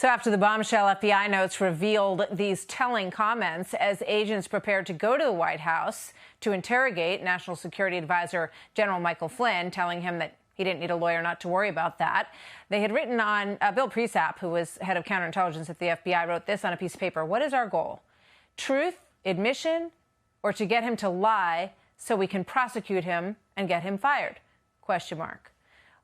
So after the bombshell FBI notes revealed these telling comments as agents prepared to go to the White House to interrogate National Security Advisor General Michael Flynn, telling him that he didn't need a lawyer, not to worry about that. They had written on Bill Presap, who was head of counterintelligence at the FBI, wrote this on a piece of paper. What is our goal? Truth, admission, or to get him to lie so we can prosecute him and get him fired? Question mark.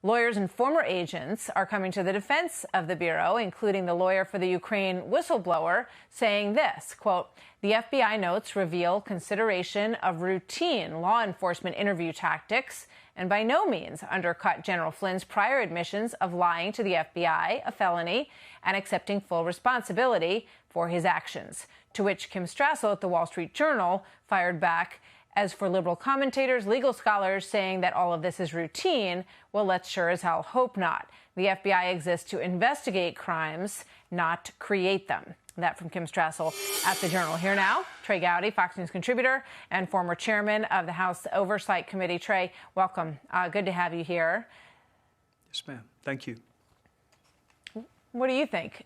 Lawyers and former agents are coming to the defense of the Bureau, including the lawyer for the Ukraine whistleblower, saying this, quote, the FBI notes reveal consideration of routine law enforcement interview tactics and by no means undercut General Flynn's prior admissions of lying to the FBI, a felony, and accepting full responsibility for his actions. To which Kim Strassel at the Wall Street Journal fired back, as for liberal commentators, legal scholars saying that all of this is routine, well, let's sure as hell hope not. The FBI exists to investigate crimes, not create them. That from Kim Strassel at the Journal. Here now, Trey Gowdy, Fox News contributor and former chairman of the House Oversight Committee. Trey, welcome. Good to have you here. Yes, ma'am. Thank you. What do you think?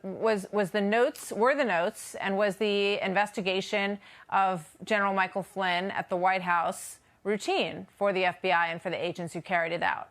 Were the notes and was the investigation of General Michael Flynn at the White House routine for the FBI and for the agents who carried it out?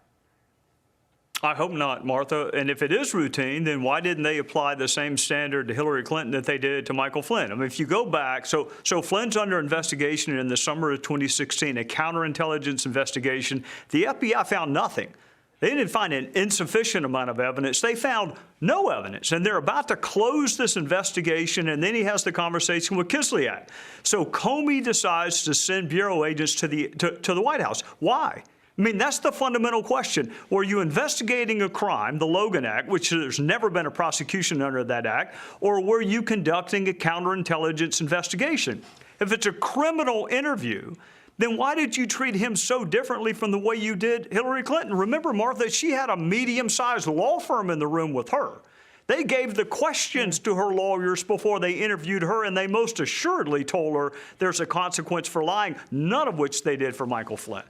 I hope not, Martha. And if it is routine, then why didn't they apply the same standard to Hillary Clinton that they did to Michael Flynn? I mean, if you go back, so Flynn's under investigation in the summer of 2016, a counterintelligence investigation. The FBI found nothing. They didn't find an insufficient amount of evidence. They found no evidence, and they're about to close this investigation, and then he has the conversation with Kislyak. So Comey decides to send Bureau agents to the White House. Why? I mean, that's the fundamental question. Were you investigating a crime, the Logan Act, which there's never been a prosecution under that act, or were you conducting a counterintelligence investigation? If it's a criminal interview, then why did you treat him so differently from the way you did Hillary Clinton? Remember, Martha, she had a medium-sized law firm in the room with her. They gave the questions to her lawyers before they interviewed her, and they most assuredly told her there's a consequence for lying, none of which they did for Michael Flynn.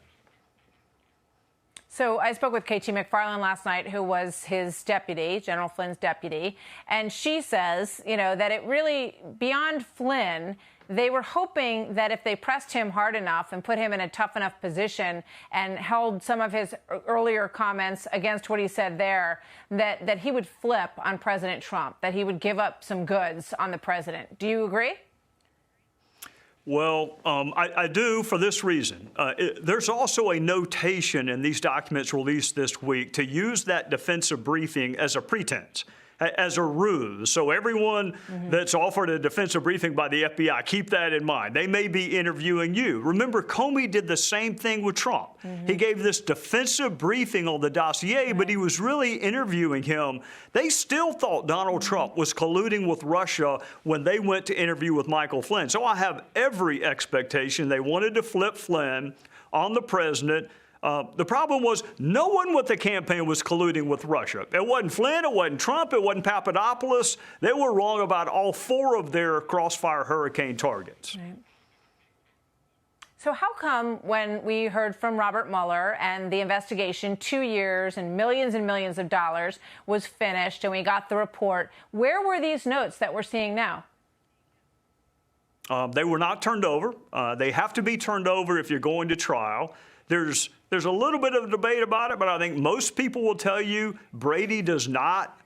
So I spoke with KT McFarland last night, who was his deputy, General Flynn's deputy, and she says, that it really, beyond Flynn, they were hoping that if they pressed him hard enough and put him in a tough enough position and held some of his earlier comments against what he said there, that he would flip on President Trump, that he would give up some goods on the president. Do you agree? Well, I do for this reason. There's also a notation in these documents released this week to use that defensive briefing as a pretense, as a ruse. So everyone that's offered a defensive briefing by the FBI, keep that in mind. They may be interviewing you. Remember, Comey did the same thing with Trump. He gave this defensive briefing on the dossier, but he was really interviewing him. They still thought Donald Trump was colluding with Russia when they went to interview with Michael Flynn. So I have every expectation they wanted to flip Flynn on the president. The problem was no one with the campaign was colluding with Russia. It wasn't Flynn, it wasn't Trump, it wasn't Papadopoulos. They were wrong about all four of their crossfire hurricane targets. Right. So how come when we heard from Robert Mueller and the investigation, 2 years and millions of dollars was finished and we got the report, where were these notes that we're seeing now? They were not turned over. They have to be turned over if you're going to trial. There's a little bit of a debate about it, but I think most people will tell you Brady does not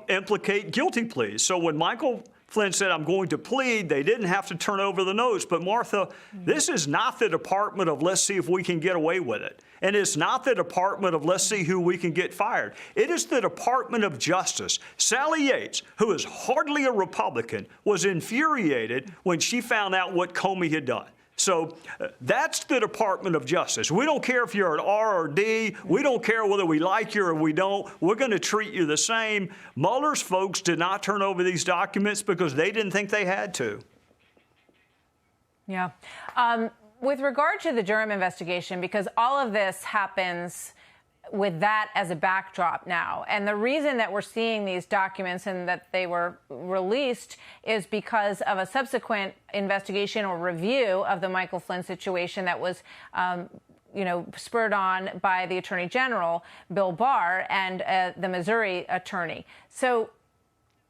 implicate guilty pleas. So when Michael Flynn said, I'm going to plead, they didn't have to turn over the notes. But Martha, this is not the department of let's see if we can get away with it. And it's not the department of let's see who we can get fired. It is the Department of Justice. Sally Yates, who is hardly a Republican, was infuriated when she found out what Comey had done. So that's the Department of Justice. We don't care if you're an R or D. We don't care whether we like you or we don't. We're going to treat you the same. Mueller's folks did not turn over these documents because they didn't think they had to. Yeah. With regard to the Durham investigation, because all of this happens with that as a backdrop now. And the reason that we're seeing these documents and that they were released is because of a subsequent investigation or review of the Michael Flynn situation that was spurred on by the Attorney General, Bill Barr, and the Missouri attorney. So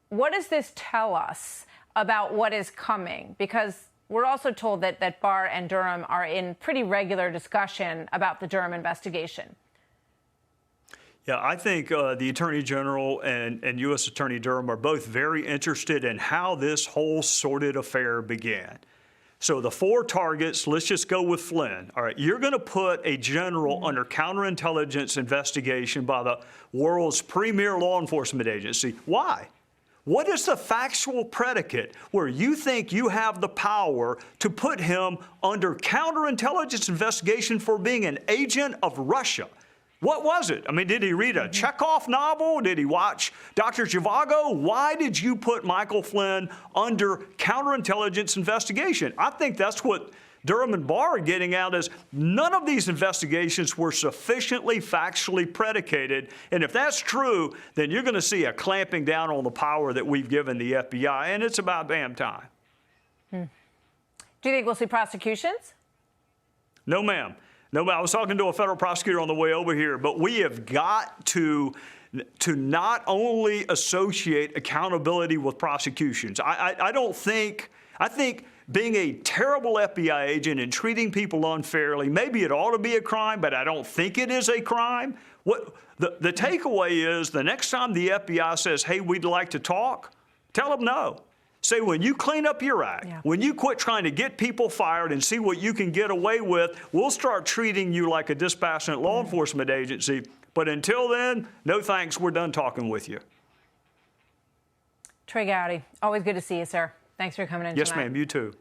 what does this tell us about what is coming? Because we're also told that Barr and Durham are in pretty regular discussion about the Durham investigation. Yeah, I think the Attorney General and U.S. Attorney Durham are both very interested in how this whole sordid affair began. So the 4 targets, let's just go with Flynn. All right, you're going to put a general under counterintelligence investigation by the world's premier law enforcement agency. Why? What is the factual predicate where you think you have the power to put him under counterintelligence investigation for being an agent of Russia? What was it? I mean, did he read a Chekhov novel? Did he watch Dr. Zhivago? Why did you put Michael Flynn under counterintelligence investigation? I think that's what Durham and Barr are getting out is none of these investigations were sufficiently factually predicated. And if that's true, then you're going to see a clamping down on the power that we've given the FBI, and it's about damn time. Do you think we'll see prosecutions? No, ma'am. No, I was talking to a federal prosecutor on the way over here, but we have got to not only associate accountability with prosecutions. I think being a terrible FBI agent and treating people unfairly, maybe it ought to be a crime, but I don't think it is a crime. The takeaway is the next time the FBI says, hey, we'd like to talk, tell them no. Say, when you clean up your act, when you quit trying to get people fired and see what you can get away with, we'll start treating you like a dispassionate law enforcement agency. But until then, no thanks. We're done talking with you. Trey Gowdy, always good to see you, sir. Thanks for coming in Yes, tonight. ma'am. You too.